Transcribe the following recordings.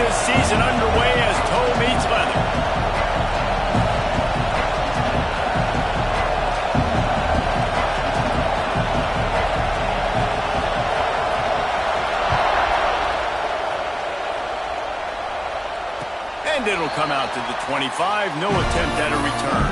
this season underway as toe meets leather. And it'll come out to the 25. No attempt at a return.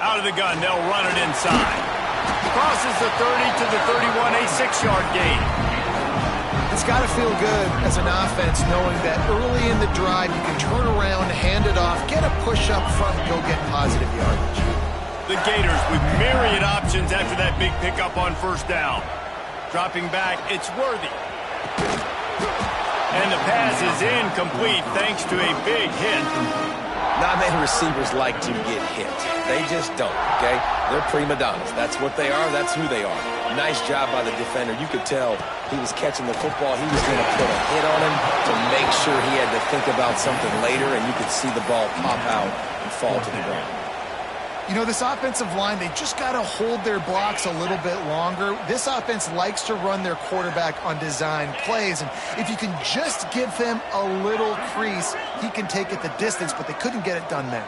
Out of the gun, they'll run it inside. Crosses the 30 to the 31, a 6-yard gain. It's got to feel good as an offense knowing that early in the drive you can turn around, hand it off, get a push up front, and go get positive yardage. The Gators with myriad options after that big pickup on first down. Dropping back, it's Worthy. And the pass is incomplete thanks to a big hit. Not many receivers like to get hit. They just don't, okay? They're prima donnas. That's what they are. That's who they are. Nice job by the defender. You could tell he was catching the football. He was going to put a hit on him to make sure he had to think about something later, and you could see the ball pop out and fall to the ground. You know, this offensive line, they just got to hold their blocks a little bit longer. This offense likes to run their quarterback on design plays, and if you can just give him a little crease, he can take it the distance, but they couldn't get it done there.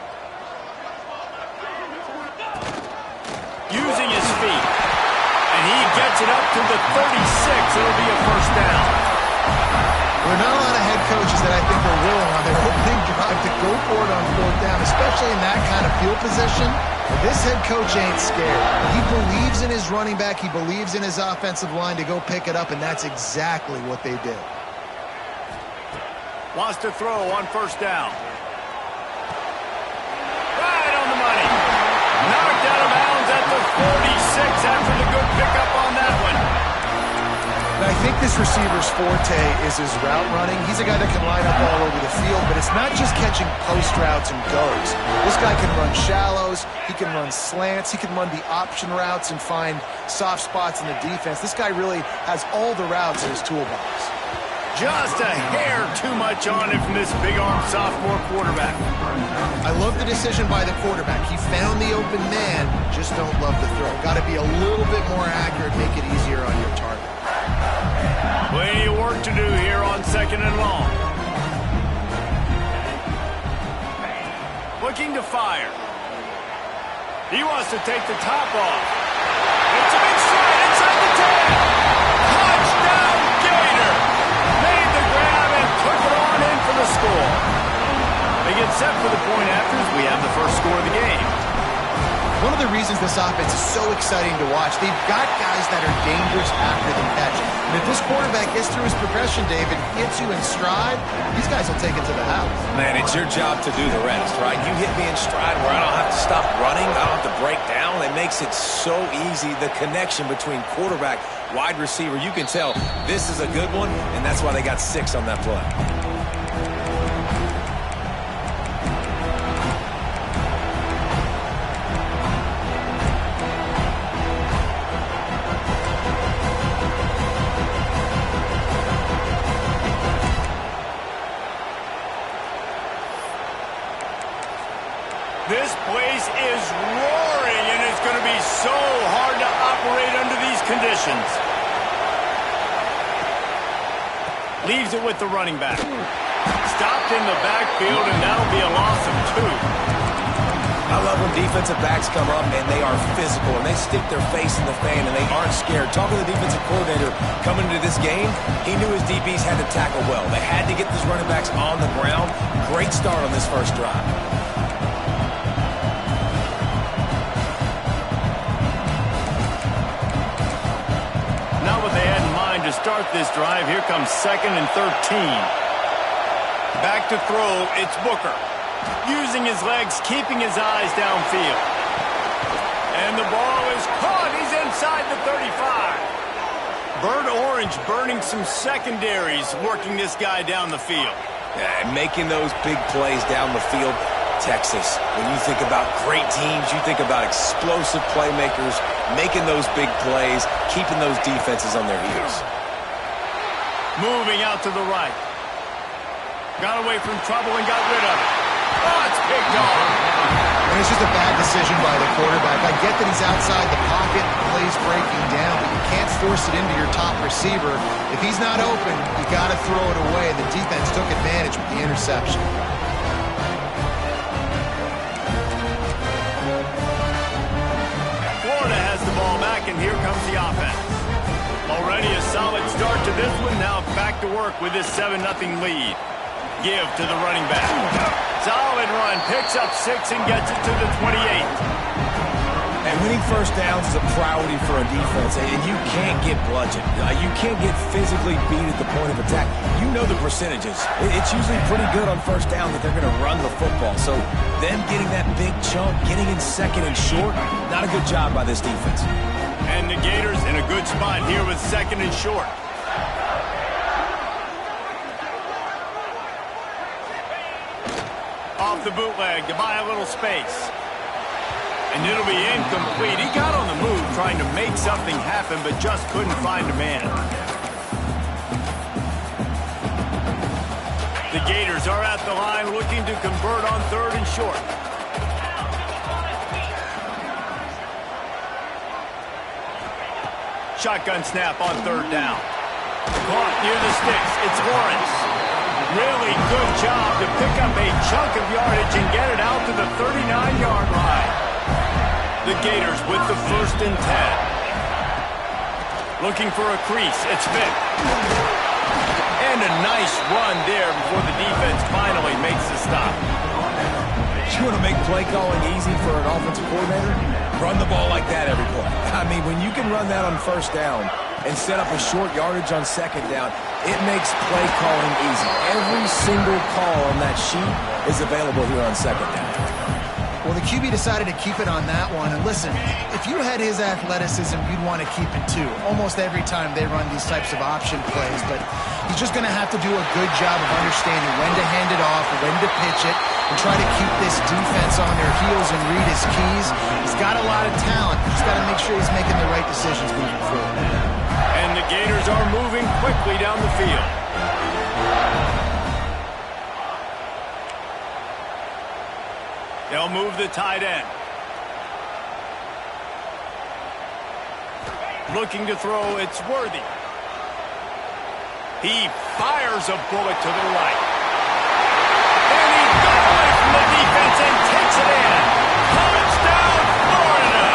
Using his feet, and he gets it up to the 36. It'll be a first down. There are not a lot of head coaches that I think are willing on their opening drive to go for it on fourth down, especially in that kind of field position. But this head coach ain't scared. He believes in his running back. He believes in his offensive line to go pick it up, and that's exactly what they did. Wants to throw on first down. Right on the money. Knocked out of bounds at the 46 after the good pickup on that one. I think this receiver's forte is his route running. He's a guy that can line up all over the field, but it's not just catching post routes and goes. This guy can run shallows, he can run slants, he can run the option routes and find soft spots in the defense. This guy really has all the routes in his toolbox. Just a hair too much on it from this big-armed sophomore quarterback. I love the decision by the quarterback. He found the open man, just don't love the throw. Got to be a little bit more accurate, make it easier on your target. Plenty of work to do here on second and long. Looking to fire. He wants to take the top off. It's a big stride inside the 10. Touchdown Gator. Made the grab and took it on in for the score. They get set for the point afters. We have the first score of the game. One of the reasons this offense is so exciting to watch, they've got guys that are dangerous after the catch. And if this quarterback gets through his progression, David, hits you in stride, these guys will take it to the house. Man, it's your job to do the rest, right? You hit me in stride where I don't have to stop running, I don't have to break down. It makes it so easy, the connection between quarterback, wide receiver. You can tell this is a good one, and that's why they got 6 on that play. This place is roaring, and it's going to be so hard to operate under these conditions. Leaves it with the running back. Stopped in the backfield, and that'll be a loss of 2. I love when defensive backs come up, and they are physical, and they stick their face in the fan, and they aren't scared. Talking to the defensive coordinator coming into this game, he knew his DBs had to tackle well. They had to get these running backs on the ground. Great start on this first drive. To start this drive, here comes 2nd and 13. Back to throw, it's Booker. Using his legs, keeping his eyes downfield. And the ball is caught. He's inside the 35. Burnt orange burning some secondaries, working this guy down the field. Yeah, and making those big plays down the field. Texas, when you think about great teams, you think about explosive playmakers, making those big plays, keeping those defenses on their heels. Moving out to the right. Got away from trouble and got rid of it. Oh, it's picked off. And it's just a bad decision by the quarterback. I get that he's outside the pocket, plays breaking down, but you can't force it into your top receiver. If he's not open, you got to throw it away. The defense took advantage with the interception. Florida has the ball back, and here comes the offense. Already a solid start to this one. Now back to work with this 7-0 lead. Give to the running back. Solid run. Picks up 6 and gets it to the 28. And winning first downs is a priority for a defense, and you can't get bludgeoned. You can't get physically beat at the point of attack. You know the percentages. It's usually pretty good on first down that they're going to run the football. So them getting that big chunk, getting in second and short, not a good job by this defense. And the Gators in a good spot here with second and short. Off the bootleg to buy a little space. And it'll be incomplete. He got on the move trying to make something happen, but just couldn't find a man. The Gators are at the line looking to convert on third and short. Shotgun snap on third down. Caught near the sticks. It's Lawrence. Really good job to pick up a chunk of yardage and get it out to the 39-yard line. The Gators with the 1st and 10. Looking for a crease. It's Vick. And a nice run there before the defense finally makes the stop. You want to make play calling easy for an offensive coordinator? Run the ball like that every play. I mean, when you can run that on first down and set up a short yardage on second down, it makes play calling easy. Every single call on that sheet is available here on second down. Well, the QB decided to keep it on that one. And listen, if you had his athleticism, you'd want to keep it too. Almost every time they run these types of option plays. But he's just going to have to do a good job of understanding when to hand it off, when to pitch it, and try to keep this defense on their heels and read his keys. He's got a lot of talent. He's got to make sure he's making the right decisions moving forward. And the Gators are moving quickly down the field. They'll move the tight end. Looking to throw, it's Worthy. He fires a bullet to the right. And he got away from the defense and takes it in. Touchdown, Florida!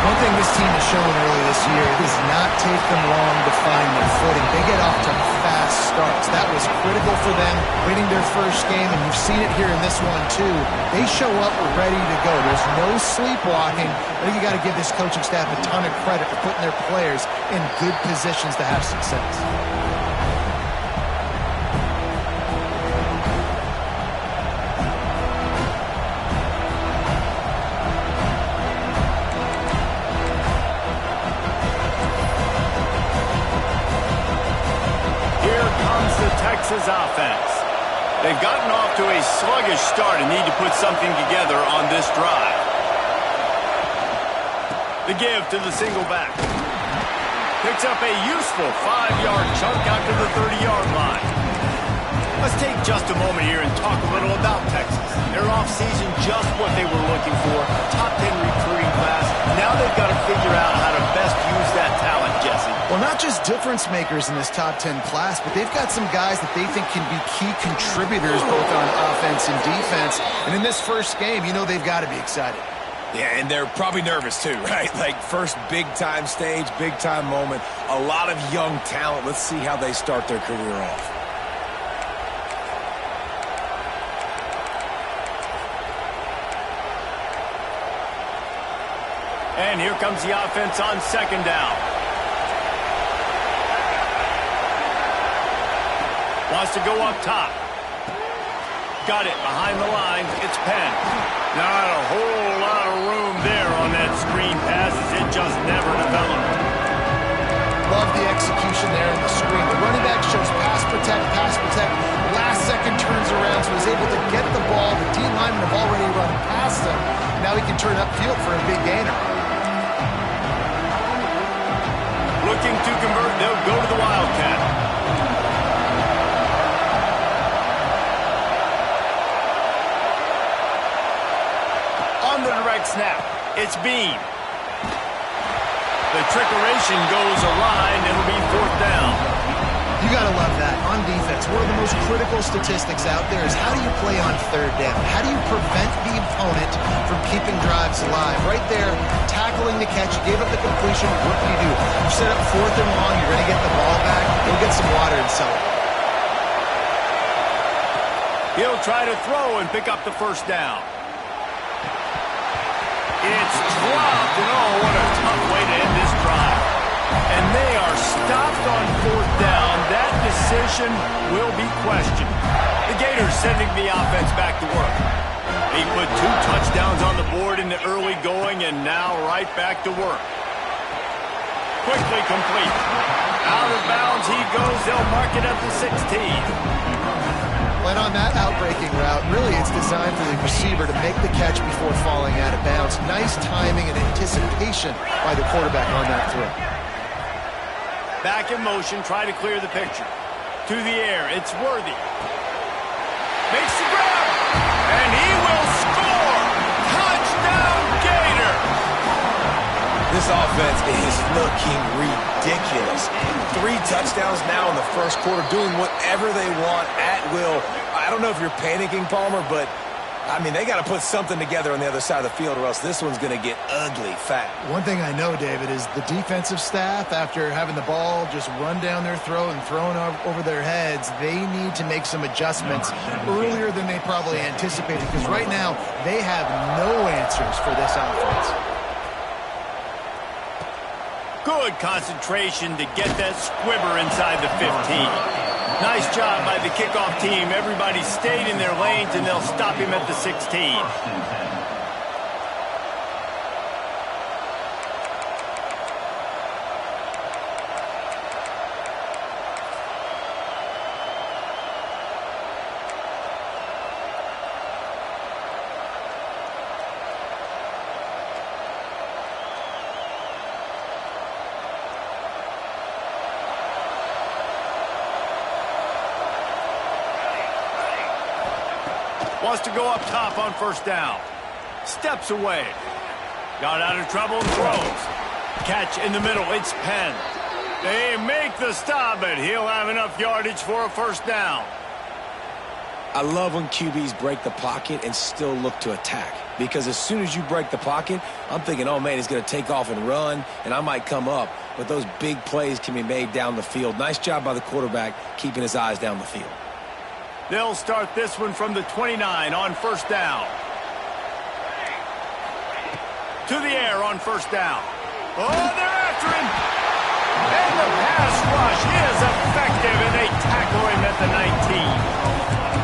One thing this team has shown early this year, it does not take them long to find their footing. They get off to fast starts. That was critical for them, winning their first game, and you've seen it here in this one too. They show up ready to go. There's no sleepwalking. I think you got to give this coaching staff a ton of credit for putting their players in good positions to have success. Texas offense. They've gotten off to a sluggish start and need to put something together on this drive. The give to the single back. Picks up a useful 5-yard chunk out to the 30-yard line. Let's take just a moment here and talk a little about Texas. Their offseason, just what they were looking for. Top 10 recruiting class. Now they've got to figure out how to best use that talent, Jesse. Well, not just difference makers in this top 10 class, but they've got some guys that they think can be key contributors both on offense and defense. And in this first game, you know they've got to be excited. Yeah, and they're probably nervous too, right? Like first big-time stage, big-time moment. A lot of young talent. Let's see how they start their career off. And here comes the offense on second down. Wants to go up top. Got it behind the line. It's Penn. Not a whole lot of room there on that screen pass as it just never developed. Love the execution there in the screen. The running back shows pass protect. Last second turns around, so he's able to get the ball. The D linemen have already run past him. Now he can turn upfield for a big gainer. Looking to convert, they'll go to the Wildcat. It's Bean. The trickeration goes awry, and it'll be 4th down. You got to love that. On defense, one of the most critical statistics out there is how do you play on 3rd down? How do you prevent the opponent from keeping drives alive? Right there, tackling the catch, you gave up the completion, what do? You set up 4th and long, you're going to get the ball back, you'll get some water and celebrate. He'll try to throw and pick up the 1st down. It's dropped, and oh, what a tough way to end this drive. And they are stopped on 4th down. That decision will be questioned. The Gators sending the offense back to work. He put 2 touchdowns on the board in the early going, and now right back to work. Quickly complete. Out of bounds he goes. They'll mark it at the 16. But on that outbreaking route, really it's designed for the receiver to make the catch before falling out of bounds. Nice timing and anticipation by the quarterback on that throw. Back in motion, try to clear the picture. To the air, it's Worthy. Makes the grab, and he will score! Touchdown, Gator! This offense is looking ridiculous. 3 touchdowns now in the 1st quarter, doing whatever they want at will. I don't know if you're panicking, Palmer, but, I mean, they got to put something together on the other side of the field or else this one's going to get ugly fat. One thing I know, David, is the defensive staff, after having the ball just run down their throat and thrown over their heads, they need to make some adjustments earlier than they probably anticipated, because right now they have no answers for this offense. Good concentration to get that squibber inside the 15. Nice job by the kickoff team. Everybody stayed in their lanes, and they'll stop him at the 16. Wants to go up top on 1st down. Steps away. Got out of trouble and throws. Catch in the middle. It's Penn. They make the stop, but he'll have enough yardage for a 1st down. I love when QBs break the pocket and still look to attack. Because as soon as you break the pocket, I'm thinking, oh, man, he's going to take off and run, and I might come up. But those big plays can be made down the field. Nice job by the quarterback keeping his eyes down the field. They'll start this one from the 29 on 1st down. To the air on 1st down. Oh, they're after him. And the pass rush is effective, and they tackle him at the 19.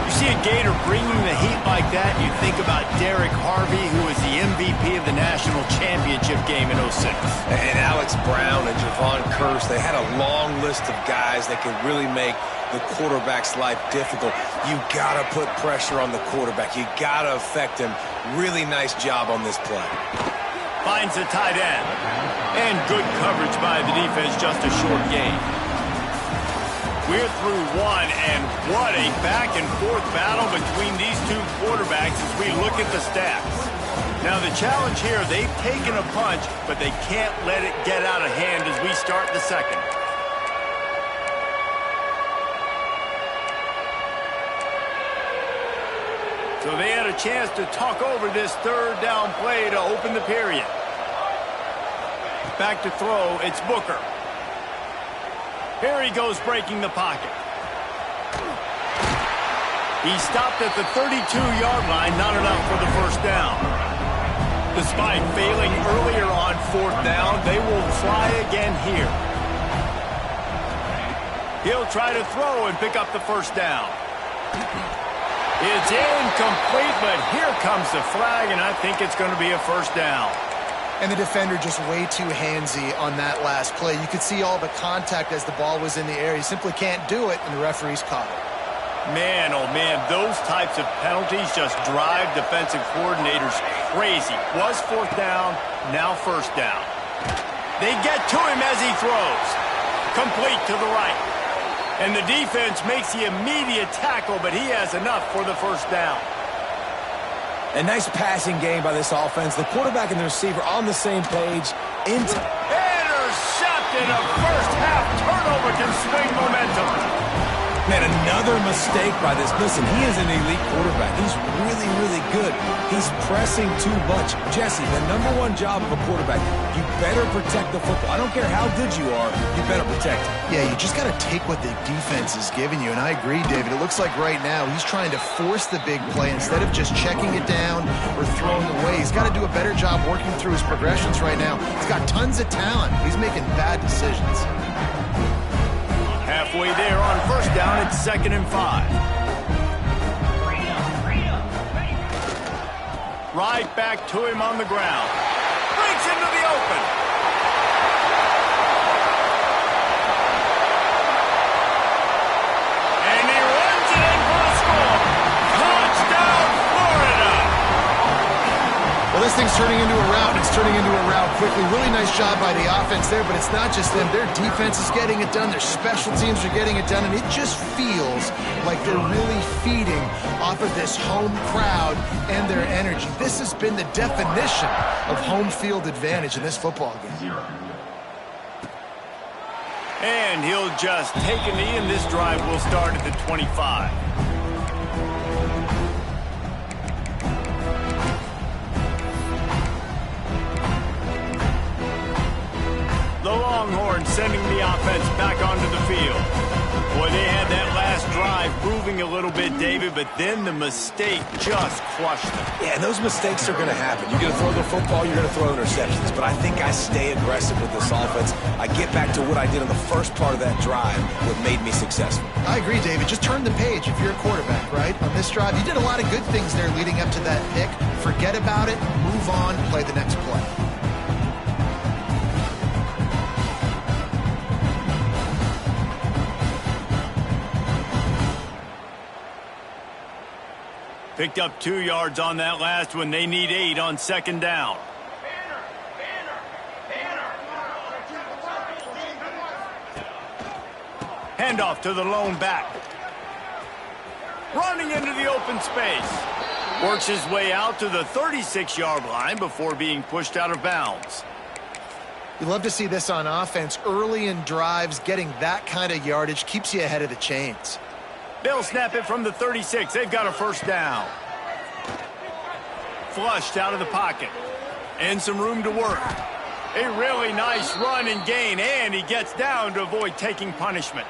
You see a Gator bringing the heat like that, you think about Derek Harvey, who was the MVP of the national championship game in 06. And Alex Brown and Javon Curse, they had a long list of guys that could really make the quarterback's life difficult. You got to put pressure on the quarterback. You got to affect him. Really nice job on this play. Finds the tight end. And good coverage by the defense, just a short gain. We're through one, and what a back-and-forth battle between these 2 quarterbacks as we look at the stats. Now, the challenge here, they've taken a punch, but they can't let it get out of hand as we start the 2nd. So they had a chance to talk over this 3rd down play to open the period. Back to throw, it's Booker. Here he goes breaking the pocket. He stopped at the 32-yard line, not enough for the 1st down. Despite failing earlier on 4th down, they will try again here. He'll try to throw and pick up the 1st down. It's incomplete, but here comes the flag, and I think it's going to be a 1st down. And the defender just way too handsy on that last play. You could see all the contact as the ball was in the air. He simply can't do it, and the referee's caught it. Man, oh man, those types of penalties just drive defensive coordinators crazy. Was 4th down, now 1st down. They get to him as he throws. Complete to the right. And the defense makes the immediate tackle, but he has enough for the 1st down. A nice passing game by this offense. The quarterback and the receiver on the same page. Intercepted. A first-half turnover can swing momentum. Man, another mistake by this. Listen, he is an elite quarterback. He's really, really good. He's pressing too much. Jesse, the #1 job of a quarterback, you better protect the football. I don't care how good you are, you better protect it. Yeah, you just got to take what the defense is giving you, and I agree, David. It looks like right now he's trying to force the big play instead of just checking it down or throwing away. He's got to do a better job working through his progressions right now. He's got tons of talent, but he's making bad decisions. Halfway there on first down, it's 2nd and 5. Right back to him on the ground. Breaks into the open. And he runs it in for a score. Touchdown, Florida. Well, this thing's turning into a rout, and it's turning into a rout quickly. Really nice job by the offense there, but it's not just them. Their defense is getting it done. Their special teams are getting it done, and it just feels like they're really feeding off of this home crowd and their energy. This has been the definition of home field advantage in this football game. And he'll just take a knee, and this drive will start at the 25. The Longhorns sending the offense back onto the field. Boy, they had that last drive moving a little bit, David, but then the mistake just crushed them. Yeah, those mistakes are going to happen. You're going to throw the football, you're going to throw interceptions. But I think I stay aggressive with this offense. I get back to what I did in the first part of that drive, what made me successful. I agree, David. Just turn the page if you're a quarterback, right? On this drive, you did a lot of good things there leading up to that pick. Forget about it, move on, play the next play. Picked up 2 yards on that last one. They need 8 on 2nd down. Handoff to the lone back. Running into the open space. Works his way out to the 36-yard line before being pushed out of bounds. You love to see this on offense. Early in drives, getting that kind of yardage keeps you ahead of the chains. They'll snap it from the 36. They've got a first down. Flushed out of the pocket. And some room to work. A really nice run and gain, and he gets down to avoid taking punishment.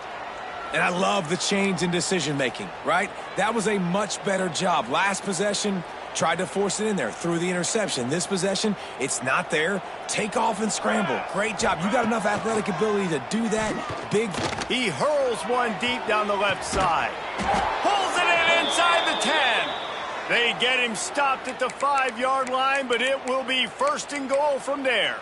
And I love the change in decision-making, right? That was a much better job. Last possession, tried to force it in there, threw the interception. This possession, it's not there. Take off and scramble. Great job. You got enough athletic ability to do that. Big. He hurls one deep down the left side. Pulls it in inside the 10. They get him stopped at the 5-yard line, but it will be 1st and goal from there.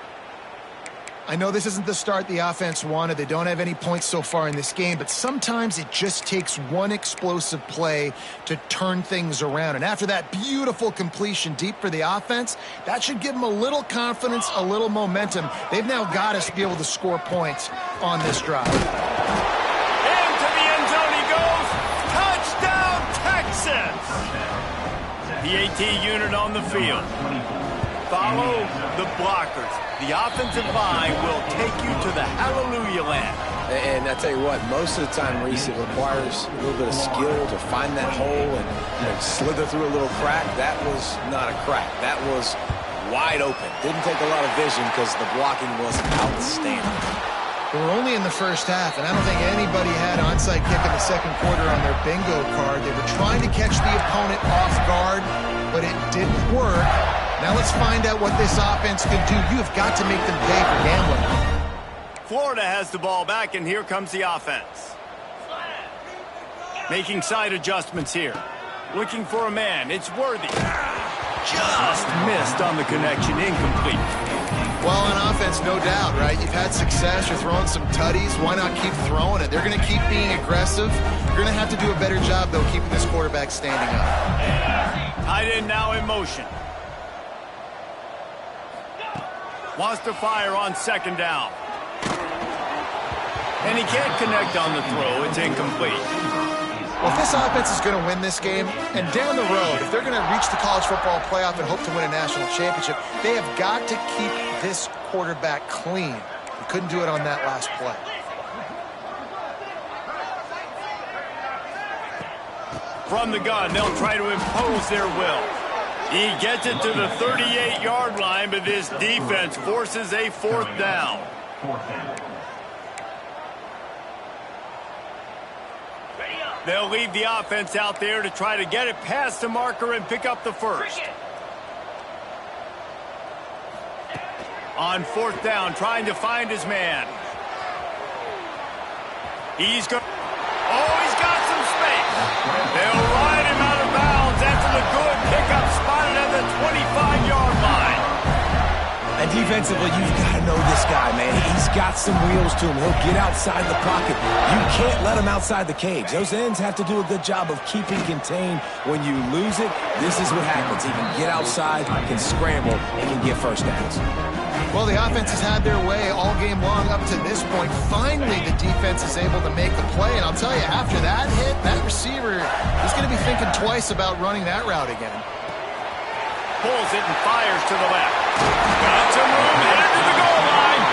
I know this isn't the start the offense wanted. They don't have any points so far in this game, but sometimes it just takes one explosive play to turn things around. And after that beautiful completion deep for the offense, that should give them a little confidence, a little momentum. They've now got us to be able to score points on this drive. Into the end zone he goes. Touchdown, Texas! The AT unit on the field. Follow the blockers. The offensive line will take you to the hallelujah land. And I tell you what, most of the time, Reese, it requires a little bit of skill to find that hole and slither through a little crack. That was not a crack. That was wide open. Didn't take a lot of vision because the blocking was outstanding. We're only in the first half, and I don't think anybody had onside kick in the second quarter on their bingo card. They were trying to catch the opponent off guard, but it didn't work. Now let's find out what this offense can do. You have got to make them pay for gambling. Florida has the ball back, and here comes the offense. Making side adjustments here. Looking for a man. It's Worthy. Just missed on the connection. Incomplete. Well, on offense, no doubt, right? You've had success. You're throwing some tutties. Why not keep throwing it? They're going to keep being aggressive. You're going to have to do a better job, though, keeping this quarterback standing up. Tight end now in motion. Wants to fire on 2nd down. And he can't connect on the throw. It's incomplete. Well, if this offense is going to win this game, and down the road, if they're going to reach the college football playoff and hope to win a national championship, they have got to keep this quarterback clean. He couldn't do it on that last play. From the gun, they'll try to impose their will. He gets it to the 38-yard line, but this defense forces a fourth down. They'll leave the offense out there to try to get it past the marker and pick up the first. On fourth down, trying to find his man. He's got some space. They'll ride him out of bounds after the good pickup spotted at the 25-yard line. And defensively, you've got to know this guy, man. He's got some wheels to him. He'll get outside the pocket. You can't let him outside the cage. Those ends have to do a good job of keeping contained. When you lose it, this is what happens. He can get outside, can scramble, and can get first downs. Well, the offense has had their way all game long up to this point. Finally, the defense is able to make the play. And I'll tell you, after that hit, that receiver is going to be thinking twice about running that route again. Pulls it and fires to the left. Got some room, headed to the goal line.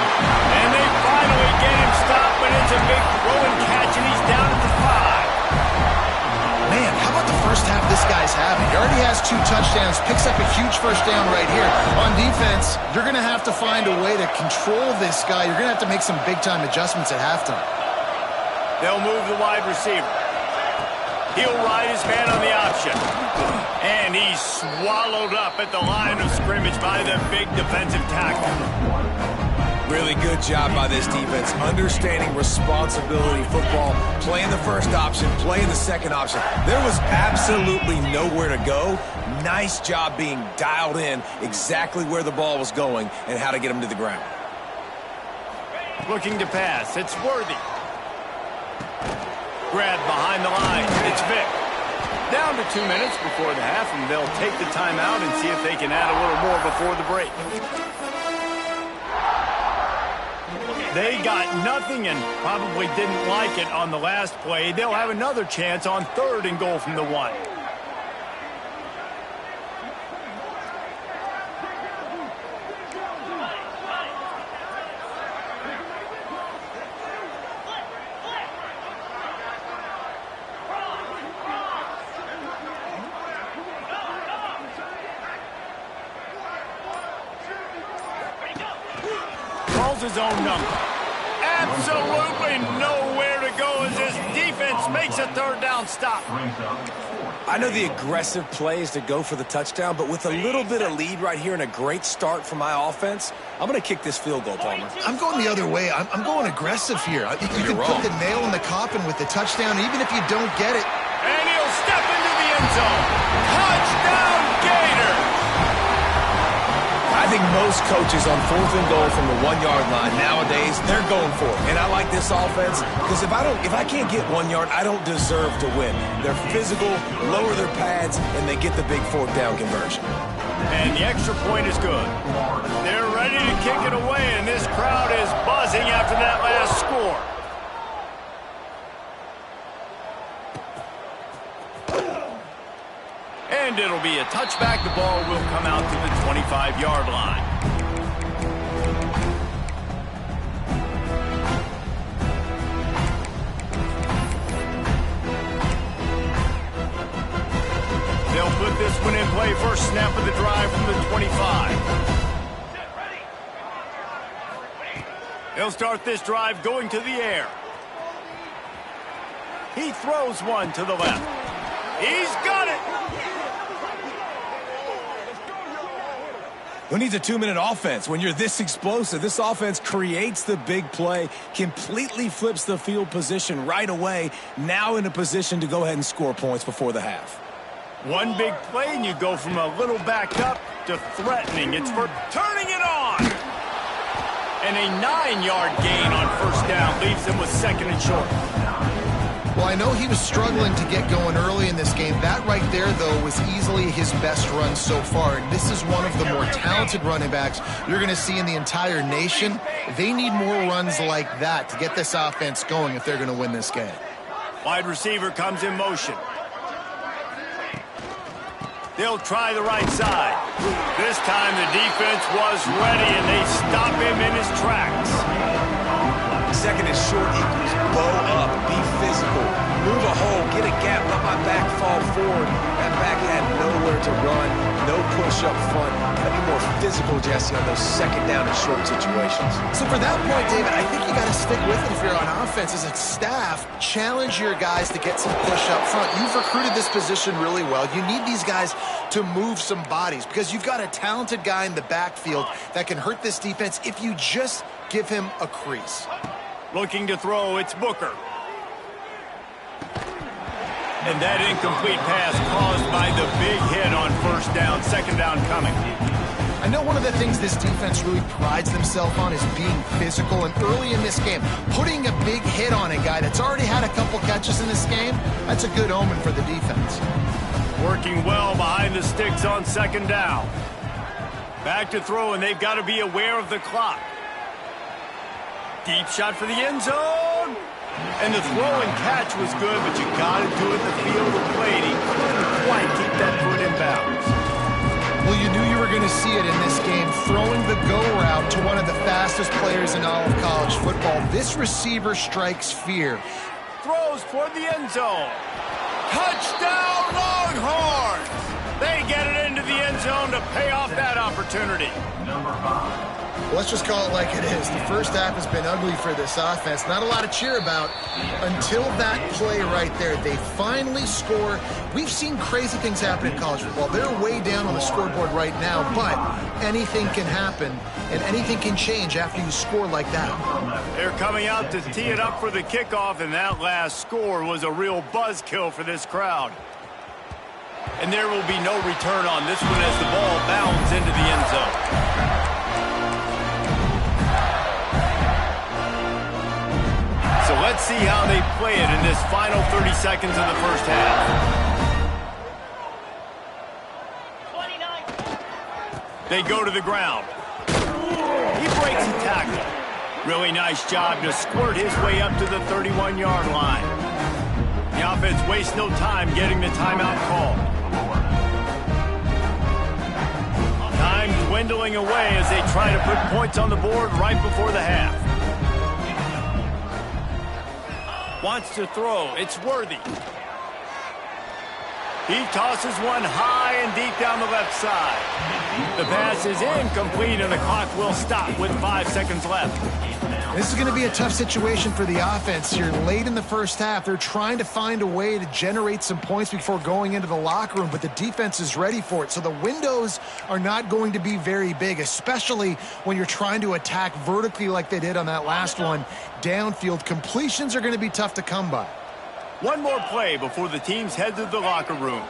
And they finally get him stopped, but it's a big throw and catch, and he's down at the 5. Man, how about the first half this guy's having? He already has 2 touchdowns, picks up a huge first down right here. On defense, you're going to have to find a way to control this guy. You're going to have to make some big-time adjustments at halftime. They'll move the wide receiver. He'll ride his man on the option. And he's swallowed up at the line of scrimmage by the big defensive tackle. Really good job by this defense, understanding responsibility football, playing the first option, playing the second option. There was absolutely nowhere to go. Nice job being dialed in exactly where the ball was going and how to get him to the ground. Looking to pass. It's Worthy. Grab behind the line. It's Vick. Down to 2 minutes before the half, and they'll take the timeout and see if they can add a little more before the break. They got nothing and probably didn't like it on the last play. They'll have another chance on 3rd and goal from the 1. His own number. Absolutely nowhere to go as this defense makes a 3rd down stop. I know the aggressive play is to go for the touchdown, but with a little bit of lead right here and a great start from my offense, I'm going to kick this field goal, Palmer. I'm going the other way. I'm going aggressive here. You can put the nail in the coffin with the touchdown, even if you don't get it. And he'll step into the end zone. Touchdown, Gator! I think most coaches on 4th and goal from the 1-yard line nowadays, they're going for it. And I like this offense because if I can't get 1 yard, I don't deserve to win. They're physical, lower their pads, and they get the big 4th down conversion. And the extra point is good. They're ready to kick it away, and this crowd is buzzing after that last score. And it'll be a touchback. The ball will come out to the 25-yard line. They'll put this one in play. First snap of the drive from the 25. They'll start this drive going to the air. He throws one to the left. He's got it. Who needs a 2-minute offense? When you're this explosive, this offense creates the big play, completely flips the field position right away, now in a position to go ahead and score points before the half. One big play, and you go from a little backed up to threatening. It's for turning it on. And a 9-yard gain on first down leaves them with 2nd and short. Well, I know he was struggling to get going early in this game. That right there, though, was easily his best run so far. And this is one of the more talented running backs you're going to see in the entire nation. They need more runs like that to get this offense going if they're going to win this game. Wide receiver comes in motion. They'll try the right side. This time the defense was ready, and they stop him in his tracks. Second and short equals bow up, be physical, move a hole, get a gap, let my back fall forward. That back had nowhere to run, no push up front. Gotta be more physical, Jesse, on those second down and short situations. So for that point, David, I think you got to stick with it if you're on offense. As a staff, challenge your guys to get some push up front. You've recruited this position really well. You need these guys to move some bodies because you've got a talented guy in the backfield that can hurt this defense if you just give him a crease. Looking to throw, it's Booker. And that incomplete pass caused by the big hit on first down, second down coming. I know one of the things this defense really prides themselves on is being physical, and early in this game, putting a big hit on a guy that's already had a couple catches in this game, that's a good omen for the defense. Working well behind the sticks on second down. Back to throw, and they've got to be aware of the clock. Deep shot for the end zone. And the throw and catch was good, but you got to do it in the field of play. And he couldn't quite keep that foot in bounds. Well, you knew you were going to see it in this game, throwing the go route to one of the fastest players in all of college football. This receiver strikes fear. Throws toward the end zone. Touchdown, Longhorns! They get it into the end zone to pay off that opportunity. Let's just call it like it is. The first half has been ugly for this offense. Not a lot to cheer about until that play right there. They finally score. We've seen crazy things happen in college football. They're way down on the scoreboard right now, but anything can happen, and anything can change after you score like that. They're coming out to tee it up for the kickoff, and that last score was a real buzzkill for this crowd. And there will be no return on this one as the ball bounds into the end zone. So let's see how they play it in this final 30 seconds of the first half. 29. They go to the ground. He breaks a tackle. Really nice job to squirt his way up to the 31-yard line. The offense wastes no time getting the timeout call. Time dwindling away as they try to put points on the board right before the half. Wants to throw. It's Worthy. He tosses one high and deep down the left side. The pass is incomplete, and the clock will stop with 5 seconds left. This is going to be a tough situation for the offense here. Late in the first half, they're trying to find a way to generate some points before going into the locker room, but the defense is ready for it. So the windows are not going to be very big, especially when you're trying to attack vertically like they did on that last one. Downfield completions are going to be tough to come by. One more play before the teams head to the locker rooms.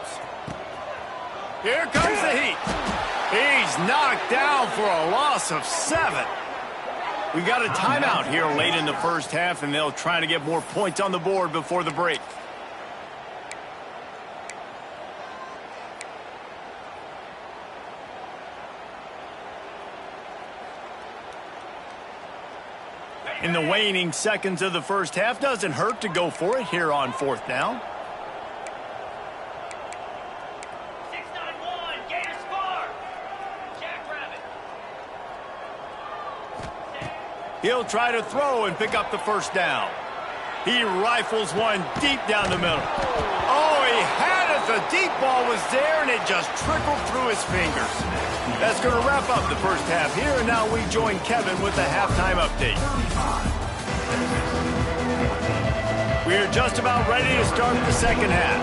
Here comes the heat. He's knocked down for a loss of 7. We got a timeout here late in the first half, and they'll try to get more points on the board before the break. In the waning seconds of the first half, doesn't hurt to go for it here on fourth down. 691, Gators far. Jackrabbit. He'll try to throw and pick up the first down. He rifles one deep down the middle. Oh, he had it. The deep ball was there, and it just trickled through his fingers. That's going to wrap up the first half here, and now we join Kevin with the halftime update. We're just about ready to start the second half.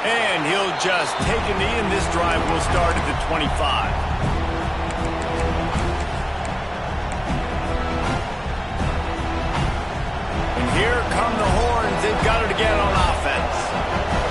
And he'll just take a knee, and this drive will start at the 25. Here come the horns. They've got it again on offense.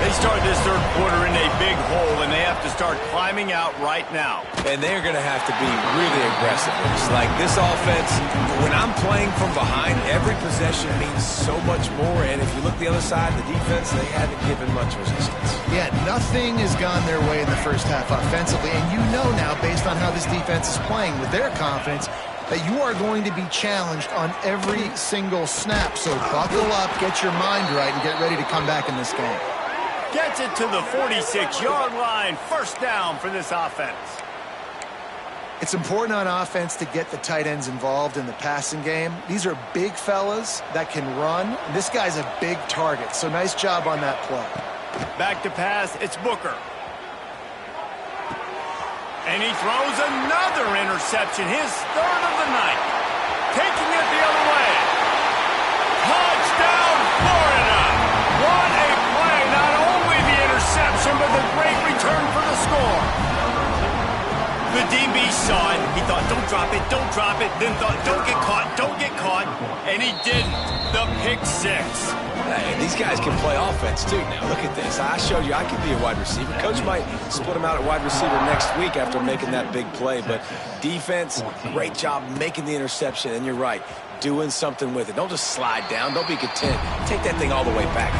They start this third quarter in a big hole, and they have to start climbing out right now. And they're going to have to be really aggressive. It's like this offense, when I'm playing from behind, every possession means so much more. And if you look the other side, the defense, they haven't given much resistance. Yeah, nothing has gone their way in the first half offensively. And you know now, based on how this defense is playing with their confidence, that you are going to be challenged on every single snap. So buckle up, get your mind right, and get ready to come back in this game. Gets it to the 46-yard line. First down for this offense. It's important on offense to get the tight ends involved in the passing game. These are big fellas that can run. This guy's a big target, so nice job on that play. Back to pass, it's Booker. And he throws another interception, his third of the night. Taking it the other way. Touchdown, Florida! What a play! Not only the interception, but the great return for the score. The DB saw it. He thought, don't drop it, don't drop it. Then thought, don't get caught, don't get caught. And he didn't. The pick six. Hey, these guys can play offense, too. Now, look at this. I showed you I could be a wide receiver. Coach might split him out at wide receiver next week after making that big play. But defense, great job making the interception. And you're right, doing something with it. Don't just slide down. Don't be content. Take that thing all the way back.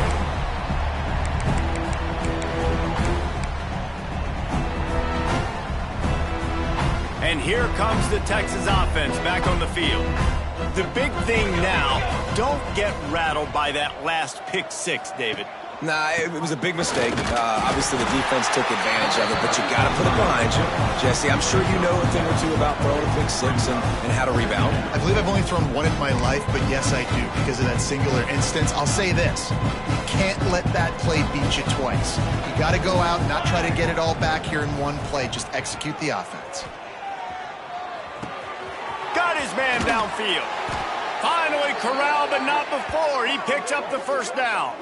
And here comes the Texas offense back on the field. The big thing now, don't get rattled by that last pick six, David. Nah, it was a big mistake. Obviously, the defense took advantage of it, but you got to put it behind you. Jesse, I'm sure you know a thing or two about throwing a pick six and how to rebound. I believe I've only thrown one in my life, but yes, I do, because of that singular instance. I'll say this. You can't let that play beat you twice. You got to go out and not try to get it all back here in one play. Just execute the offense. Got his man downfield. Finally corralled, but not before. He picks up the first down.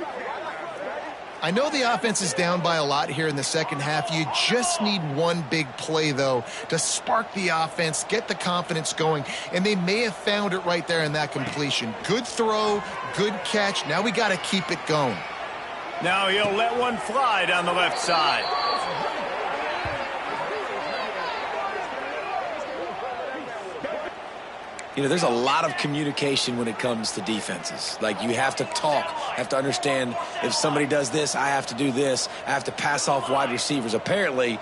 I know the offense is down by a lot here in the second half. You just need one big play, though, to spark the offense, get the confidence going, and they may have found it right there in that completion. Good throw, good catch. Now we got to keep it going. Now he'll let one fly down the left side. You know, there's a lot of communication when it comes to defenses. Like, you have to talk, have to understand if somebody does this, I have to do this. I have to pass off wide receivers. Apparently,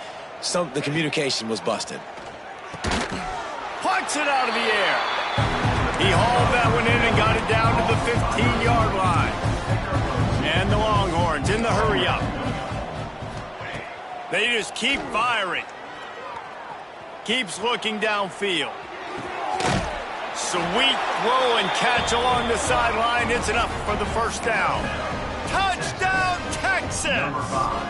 the communication was busted. Plucks it out of the air. He hauled that one in and got it down to the 15-yard line. And the Longhorns in the hurry-up. They just keep firing. Keeps looking downfield. Sweet throw and catch along the sideline. It's enough for the first down. Touchdown, Texas!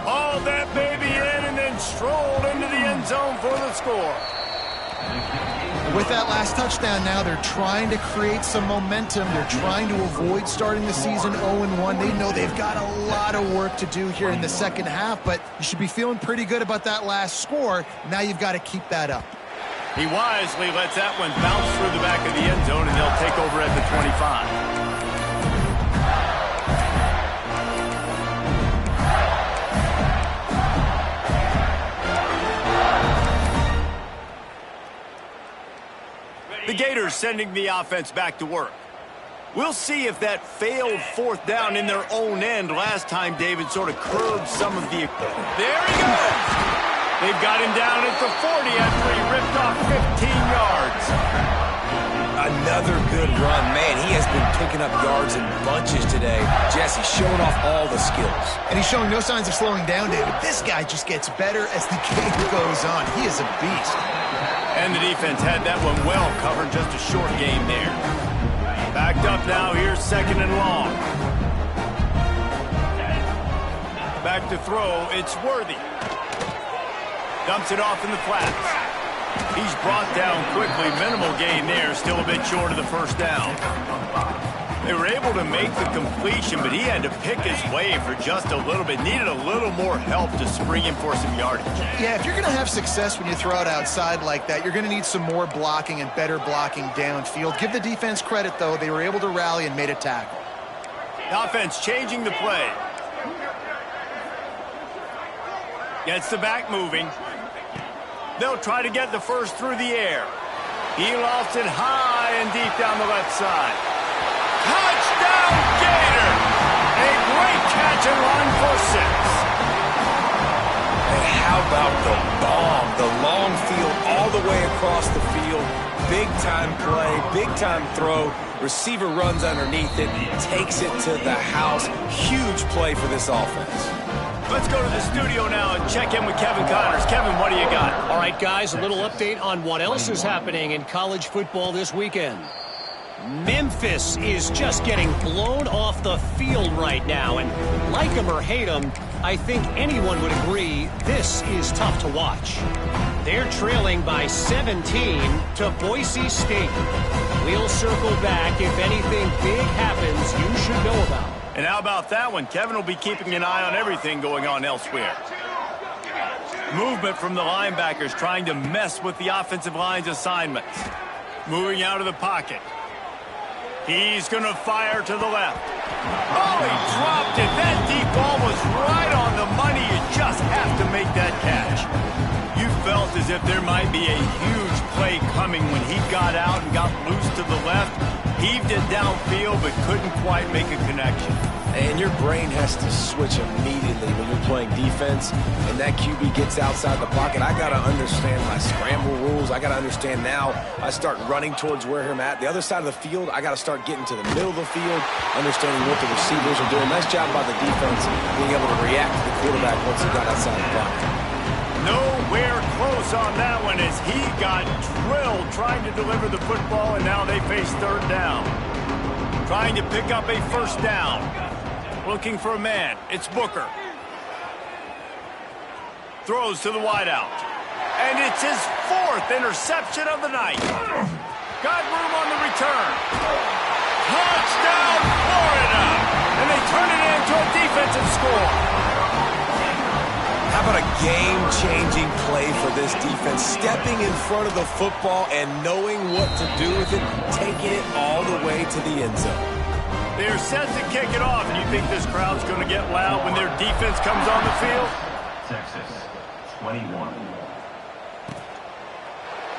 Hauled that baby in and then strolled into the end zone for the score. With that last touchdown now, they're trying to create some momentum. They're trying to avoid starting the season 0-1. They know they've got a lot of work to do here in the second half, but you should be feeling pretty good about that last score. Now you've got to keep that up. He wisely lets that one bounce through the back of the end zone, and they'll take over at the 25. The Gators sending the offense back to work. We'll see if that failed fourth down in their own end last time David sort of curbed some of the... There he goes! They've got him down at the 40 after he ripped off 15 yards. Another good run. Man, he has been picking up yards in bunches today. Jesse showing off all the skills. And he's showing no signs of slowing down, David. This guy just gets better as the game goes on. He is a beast. And the defense had that one well covered. Just a short game there. Backed up now. Here's second and long. Back to throw. It's Worthy. Dumps it off in the flats. He's brought down quickly. Minimal gain there. Still a bit short of the first down. They were able to make the completion, but he had to pick his way for just a little bit. Needed a little more help to spring him for some yardage. Yeah, if you're going to have success when you throw it outside like that, you're going to need some more blocking and better blocking downfield. Give the defense credit, though. They were able to rally and made a tackle. The offense changing the play. Gets the back moving. They'll try to get the first through the air. He lofts it high and deep down the left side. Touchdown, Gator! A great catch and run for 6. And how about the bomb? The long field all the way across the field. Big-time play, big-time throw. Receiver runs underneath it, takes it to the house. Huge play for this offense. Let's go to the studio now and check in with Kevin Connors. Kevin, what do you got? All right, guys, a little update on what else is happening in college football this weekend. Memphis is just getting blown off the field right now, and like them or hate them, I think anyone would agree this is tough to watch. They're trailing by 17 to Boise State. We'll circle back if anything big happens you should know about. And how about that one? Kevin will be keeping an eye on everything going on elsewhere. Movement from the linebackers trying to mess with the offensive line's assignments. Moving out of the pocket. He's going to fire to the left. Oh, he dropped it. That deep ball was right on the money. You just have to make that catch. You felt as if there might be a huge play coming when he got out and got loose to the left. Heaved it downfield, but couldn't quite make a connection. And your brain has to switch immediately when you're playing defense and that QB gets outside the pocket. I got to understand my scramble rules. I got to understand now I start running towards where I'm at. The other side of the field, I got to start getting to the middle of the field, understanding what the receivers are doing. Nice job by the defense being able to react to the quarterback once he got outside the pocket. Nowhere close on that one as he got drilled trying to deliver the football, and now they face third down. Trying to pick up a first down. Looking for a man. It's Booker. Throws to the wideout. And it's his 4th interception of the night. Got room on the return. Touchdown, Florida! And they turn it into a defensive score. How about a game-changing play for this defense? Stepping in front of the football and knowing what to do with it, taking it all the way to the end zone. They're set to kick it off, and you think this crowd's going to get loud when their defense comes on the field? Texas, 21.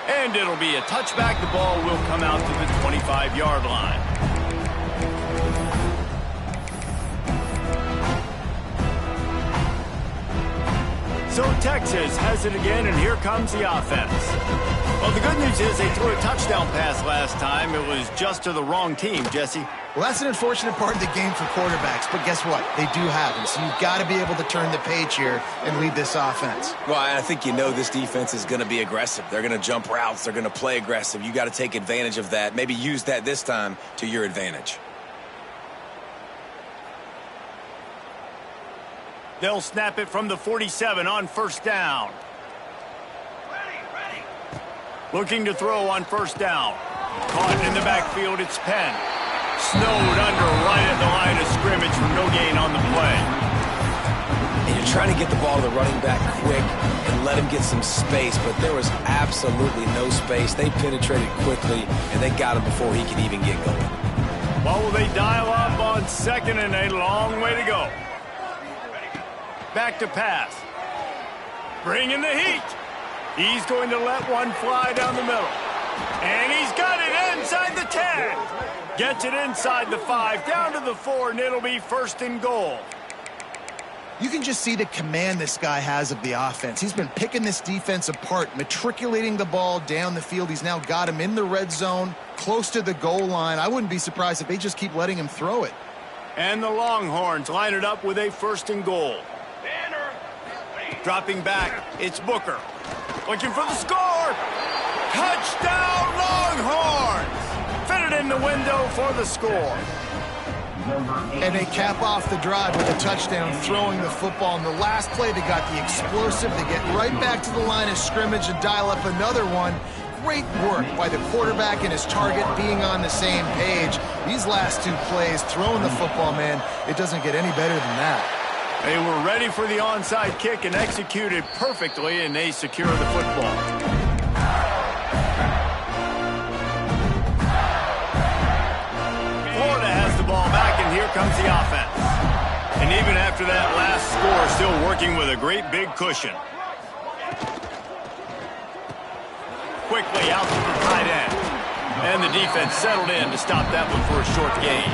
And it'll be a touchback. The ball will come out to the 25-yard line. So Texas has it again, and here comes the offense. Well, the good news is they threw a touchdown pass last time. It was just to the wrong team, Jesse. Well, that's an unfortunate part of the game for quarterbacks, but guess what? They do have them, so you've got to be able to turn the page here and lead this offense. Well, I think you know this defense is going to be aggressive. They're going to jump routes. They're going to play aggressive. You got to take advantage of that. Maybe use that this time to your advantage. They'll snap it from the 47 on first down. Looking to throw on first down. Caught in the backfield, it's Penn. Snowed under right at the line of scrimmage for no gain on the play. And you're trying to get the ball to the running back quick and let him get some space, but there was absolutely no space. They penetrated quickly, and they got him before he could even get going. Well, will they dial up on second and a long way to go? Back to pass. Bringing the heat. He's going to let one fly down the middle. And he's got it inside the 10. Gets it inside the 5, down to the 4, and it'll be first and goal. You can just see the command this guy has of the offense. He's been picking this defense apart, matriculating the ball down the field. He's now got him in the red zone, close to the goal line. I wouldn't be surprised if they just keep letting him throw it. And the Longhorns line it up with a first and goal. Dropping back, it's Booker. Looking for the score. Touchdown, Longhorns! Fitted in the window for the score. And they cap off the drive with a touchdown, throwing the football. In the last play, they got the explosive. They get right back to the line of scrimmage and dial up another one. Great work by the quarterback and his target being on the same page. These last 2 plays, throwing the football, man, it doesn't get any better than that. They were ready for the onside kick and executed perfectly, and they secure the football. Florida has the ball back, and here comes the offense. And even after after that last score, still working with a great big cushion. Quickly out to the tight end. And the defense settled in to stop that one for a short gain.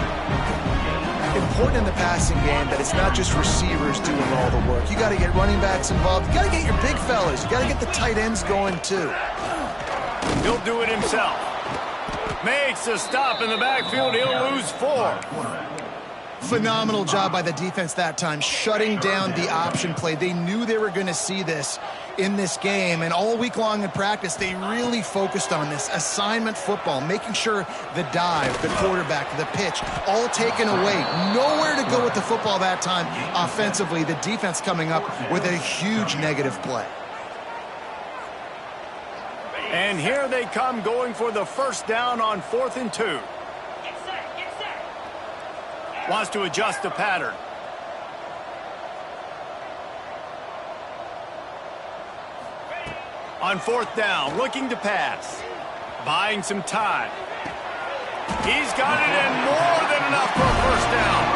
Important in the passing game that it's not just receivers doing all the work. You got to get running backs involved. You got to get your big fellas. You got to get the tight ends going too. He'll do it himself. Makes a stop in the backfield. He'll lose 4. Phenomenal job by the defense that time, shutting down the option play. They knew they were going to see this in this game, and all week long in practice, they really focused on this assignment football, making sure the dive, the quarterback, the pitch, all taken away. Nowhere to go with the football that time offensively. The defense coming up with a huge negative play. And here they come going for the first down on 4th and 2. Get set, get set. Wants to adjust the pattern. On 4th down, looking to pass. Buying some time. He's got it in more than enough for a first down.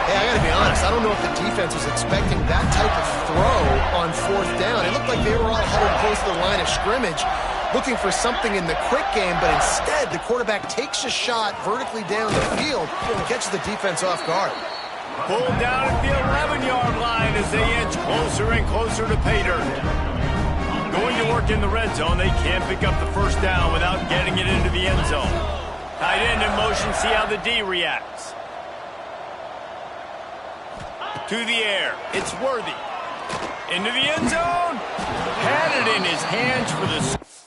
Hey, I got to be honest, I don't know if the defense was expecting that type of throw on 4th down. It looked like they were all huddled close to the line of scrimmage, looking for something in the quick game, but instead the quarterback takes a shot vertically down the field and catches the defense off guard. Pulled down at the 11-yard line as they inch closer and closer to pay dirt. Going to work in the red zone, they can't pick up the first down without getting it into the end zone. Tight end in motion, see how the D reacts. To the air, it's Worthy. Into the end zone. Had it in his hands for the...